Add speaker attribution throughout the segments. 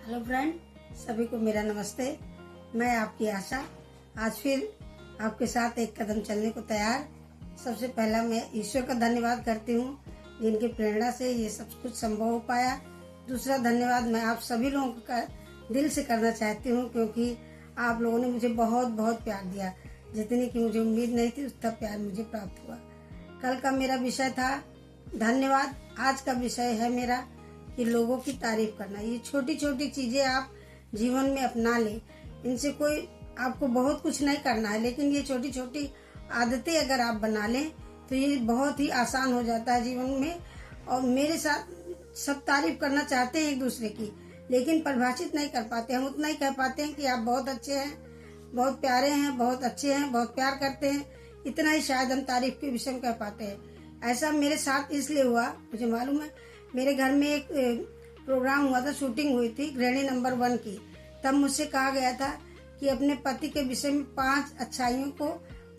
Speaker 1: Hello friend, सभी को मेरा नमस्ते। मैं आपकी आशा आज फिर आपके साथ एक कदम चलने को तैयार। सबसे पहला मैं ईश्वर का धन्यवाद करती हूँ जिनकी प्रेरणा से ये सब कुछ संभव हो पाया। दूसरा धन्यवाद मैं आप सभी लोगों का दिल से करना चाहती हूँ, क्योंकि आप लोगों ने मुझे बहुत बहुत प्यार दिया। जितनी की मुझे उम्मीद नहीं थी उतना प्यार मुझे प्राप्त हुआ। कल का मेरा विषय था धन्यवाद, आज का विषय है मेरा कि लोगों की तारीफ करना। ये छोटी छोटी चीजें आप जीवन में अपना लें, इनसे कोई आपको बहुत कुछ नहीं करना है, लेकिन ये छोटी छोटी आदतें अगर आप बना लें तो ये बहुत ही आसान हो जाता है जीवन में। और मेरे साथ सब तारीफ करना चाहते हैं एक दूसरे की, लेकिन परिभाषित नहीं कर पाते। हम उतना ही कह पाते हैं कि आप बहुत अच्छे हैं, बहुत प्यारे हैं, बहुत अच्छे हैं, बहुत प्यार करते हैं। इतना ही शायद हम तारीफ के विषय में कह पाते हैं। ऐसा मेरे साथ इसलिए हुआ, मुझे मालूम है, मेरे घर में एक प्रोग्राम हुआ था, शूटिंग हुई थी गृहिणी नंबर 1 की। तब मुझसे कहा गया था कि अपने पति के विषय में 5 अच्छाइयों को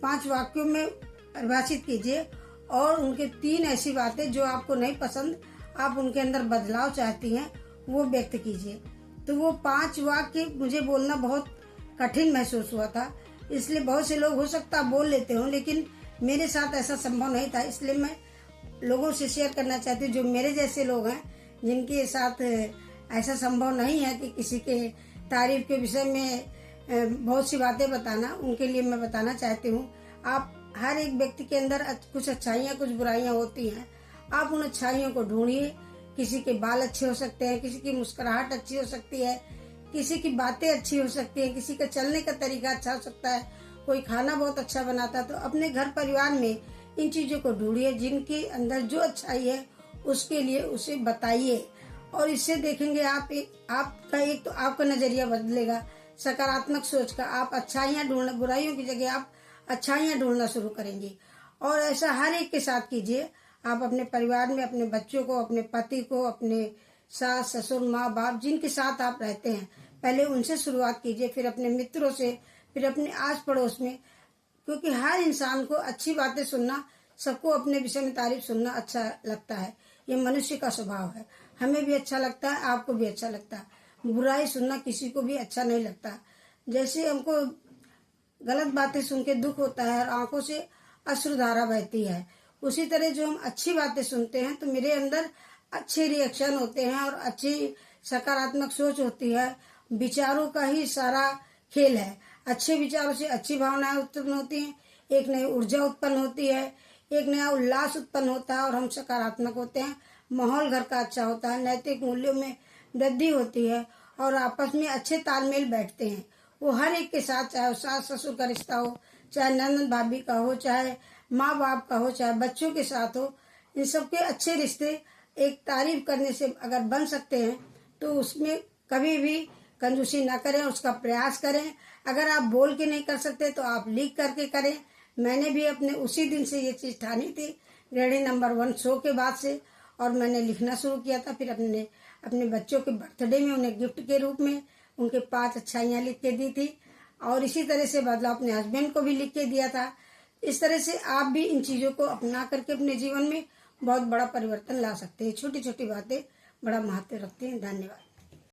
Speaker 1: 5 वाक्यों में परिभाषित कीजिए और उनके 3 ऐसी बातें जो आपको नहीं पसंद, आप उनके अंदर बदलाव चाहती हैं, वो व्यक्त कीजिए। तो वो 5 वाक्य मुझे बोलना बहुत कठिन महसूस हुआ था। इसलिए बहुत से लोग हो सकता बोल लेते हो, लेकिन मेरे साथ ऐसा संभव नहीं था। इसलिए मैं लोगों से शेयर करना चाहती हूँ जो मेरे जैसे लोग हैं, जिनके साथ ऐसा संभव नहीं है कि किसी के तारीफ के विषय में बहुत सी बातें बताना। उनके लिए मैं बताना चाहती हूँ, आप हर एक व्यक्ति के अंदर कुछ अच्छाइयाँ कुछ बुराइयाँ होती हैं। आप उन अच्छाइयों को ढूंढिए। किसी के बाल अच्छे हो सकते हैं, किसी की मुस्कुराहट अच्छी हो सकती है, किसी की बातें अच्छी हो सकती है, किसी का चलने का तरीका अच्छा हो सकता है, कोई खाना बहुत अच्छा बनाता है। तो अपने घर परिवार में इन चीजों को ढूंढिए, जिनके अंदर जो अच्छाई है उसके लिए उसे बताइए। और इससे देखेंगे आपका एक तो आपका नजरिया बदलेगा, सकारात्मक सोच का। आप अच्छाइयाँ ढूंढना, बुराइयों की जगह आप अच्छाइयाँ ढूंढना शुरू करेंगी। और ऐसा हर एक के साथ कीजिए। आप अपने परिवार में अपने बच्चों को, अपने पति को, अपने सास ससुर माँ बाप जिनके साथ आप रहते हैं, पहले उनसे शुरुआत कीजिए, फिर अपने मित्रों से, फिर अपने आस पड़ोस में। क्योंकि हर इंसान को अच्छी बातें सुनना, सबको अपने विषय में तारीफ सुनना अच्छा लगता है। ये मनुष्य का स्वभाव है। हमें भी अच्छा लगता है, आपको भी अच्छा लगता है। बुराई सुनना किसी को भी अच्छा नहीं लगता। जैसे हमको गलत बातें सुन के दुख होता है और आंखों से अश्रुधारा बहती है, उसी तरह जो हम अच्छी बातें सुनते हैं तो मेरे अंदर अच्छे रिएक्शन होते हैं और अच्छी सकारात्मक सोच होती है। विचारों का ही सारा खेल है। अच्छे विचारों से अच्छी भावनाएं उत्पन्न होती हैं, एक नई ऊर्जा उत्पन्न होती है, एक नया उल्लास उत्पन्न होता है और हम सकारात्मक होते हैं। माहौल घर का अच्छा होता है, नैतिक मूल्यों में वृद्धि होती है और आपस में अच्छे तालमेल बैठते हैं। वो हर एक के साथ, चाहे सास ससुर का रिश्ता हो, चाहे ननद भाभी का हो, चाहे माँ बाप का हो, चाहे बच्चों के साथ हो, इन सबके अच्छे रिश्ते एक तारीफ करने से अगर बन सकते हैं तो उसमें कभी भी कंजूसी ना करें, उसका प्रयास करें। अगर आप बोल के नहीं कर सकते तो आप लिख करके करें। मैंने भी अपने उसी दिन से ये चीज ठानी थी, गृहिणी नंबर 1 शो के बाद से, और मैंने लिखना शुरू किया था। फिर अपने बच्चों के बर्थडे में उन्हें गिफ्ट के रूप में उनके 5 अच्छाइयाँ लिख के दी थी, और इसी तरह से बदलाव अपने हस्बैंड को भी लिख के दिया था। इस तरह से आप भी इन चीजों को अपना करके अपने जीवन में बहुत बड़ा परिवर्तन ला सकते हैं। छोटी छोटी बातें बड़ा महत्व रखती हैं। धन्यवाद।